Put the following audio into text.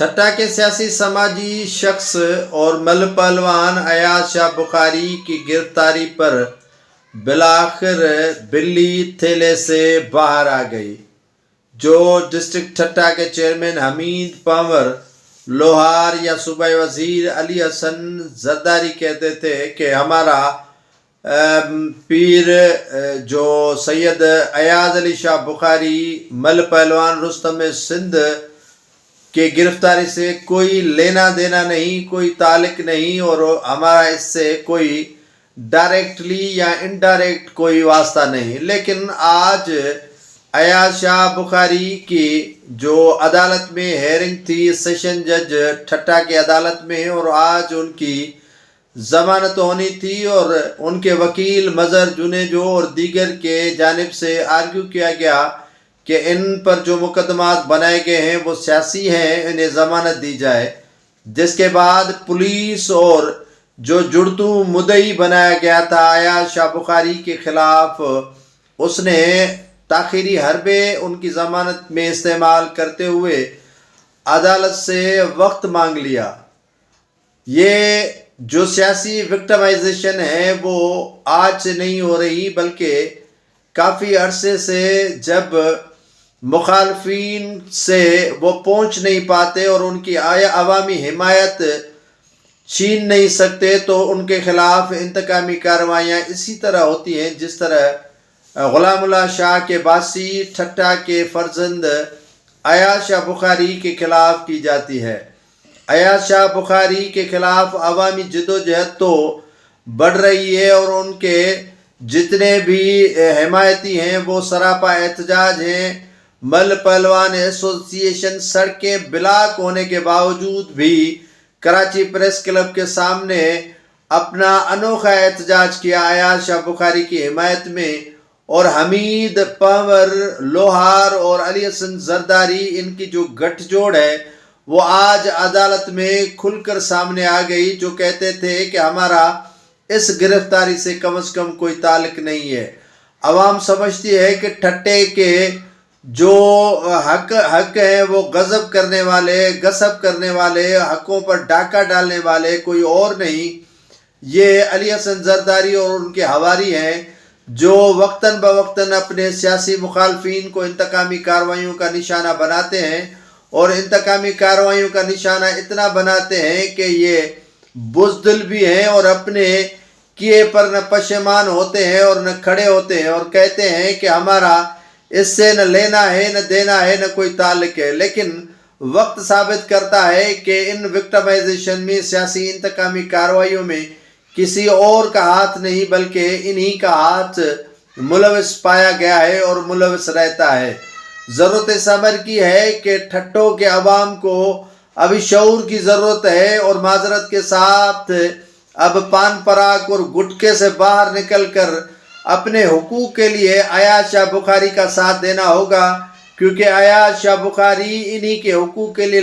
ٹھٹا کے سیاسی سماجی شخص اور مل پہلوان ایاز شاہ بخاری کی گرفتاری پر بالآخر بلی تھیلے سے باہر آ گئی۔ جو ڈسٹرکٹ ٹھٹا کے چیئرمین حمید پنور لوہار یا صوبائی وزیر علی حسن زرداری کہتے تھے کہ ہمارا پیر جو سید ایاز علی شاہ بخاری مل پہلوان رستم سندھ کہ گرفتاری سے کوئی لینا دینا نہیں، کوئی تعلق نہیں، اور ہمارا اس سے کوئی ڈائریکٹلی یا انڈائریکٹ کوئی واسطہ نہیں۔ لیکن آج ایاز شاہ بخاری کی جو عدالت میں ہیئرنگ تھی، سیشن جج ٹھٹا کی عدالت میں، اور آج ان کی ضمانت ہونی تھی، اور ان کے وکیل مظہر جنیجو اور دیگر کے جانب سے آرگیو کیا گیا کہ ان پر جو مقدمات بنائے گئے ہیں وہ سیاسی ہیں، انہیں ضمانت دی جائے، جس کے بعد پولیس اور جو جڑتو مدعی بنایا گیا تھا ایاز شاہ بخاری کے خلاف، اس نے تاخیری حربے ان کی ضمانت میں استعمال کرتے ہوئے عدالت سے وقت مانگ لیا۔ یہ جو سیاسی وکٹمائزیشن ہے وہ آج سے نہیں ہو رہی، بلکہ کافی عرصے سے جب مخالفین سے وہ پہنچ نہیں پاتے اور ان کی عوامی حمایت چھین نہیں سکتے تو ان کے خلاف انتقامی کارروائیاں اسی طرح ہوتی ہیں جس طرح غلام اللہ شاہ کے باسی ٹھٹا کے فرزند ایاز شاہ بخاری کے خلاف کی جاتی ہے۔ ایاز شاہ بخاری کے خلاف عوامی جدوجہد تو بڑھ رہی ہے، اور ان کے جتنے بھی حمایتی ہیں وہ سراپا احتجاج ہیں۔ مل پہلوان ایسوسی ایشن سڑکیں بلاک ہونے کے باوجود بھی کراچی پریس کلب کے سامنے اپنا انوکھا احتجاج کیا ایاز شاہ بخاری کی حمایت میں، اور حمید پنور لوہار اور علی حسن زرداری ان کی جو گٹھ جوڑ ہے وہ آج عدالت میں کھل کر سامنے آ گئی، جو کہتے تھے کہ ہمارا اس گرفتاری سے کم از کم کوئی تعلق نہیں ہے۔ عوام سمجھتی ہے کہ ٹھٹے کے جو حق ہیں وہ غصب کرنے والے حقوں پر ڈاکہ ڈالنے والے کوئی اور نہیں، یہ علی حسن زرداری اور ان کے حواری ہیں، جو وقتاً بوقتاً اپنے سیاسی مخالفین کو انتقامی کارروائیوں کا نشانہ بناتے ہیں، اور انتقامی کارروائیوں کا نشانہ اتنا بناتے ہیں کہ یہ بزدل بھی ہیں اور اپنے کیے پر نہ پشیمان ہوتے ہیں اور نہ کھڑے ہوتے ہیں، اور کہتے ہیں کہ ہمارا اس سے نہ لینا ہے نہ دینا ہے نہ کوئی تعلق ہے۔ لیکن وقت ثابت کرتا ہے کہ ان وکٹمائزیشن میں، سیاسی انتقامی کارروائیوں میں کسی اور کا ہاتھ نہیں بلکہ انہی کا ہاتھ ملوث پایا گیا ہے اور ملوث رہتا ہے۔ ضرورت اس امر کی ہے کہ ٹھٹوں کے عوام کو ابھی شعور کی ضرورت ہے، اور معذرت کے ساتھ اب پان پراگ اور گٹکے سے باہر نکل کر اپنے حقوق کے لیے ایاز شاہ بخاری کا ساتھ دینا ہوگا، کیونکہ ایاز شاہ بخاری انہی کے حقوق کے لیے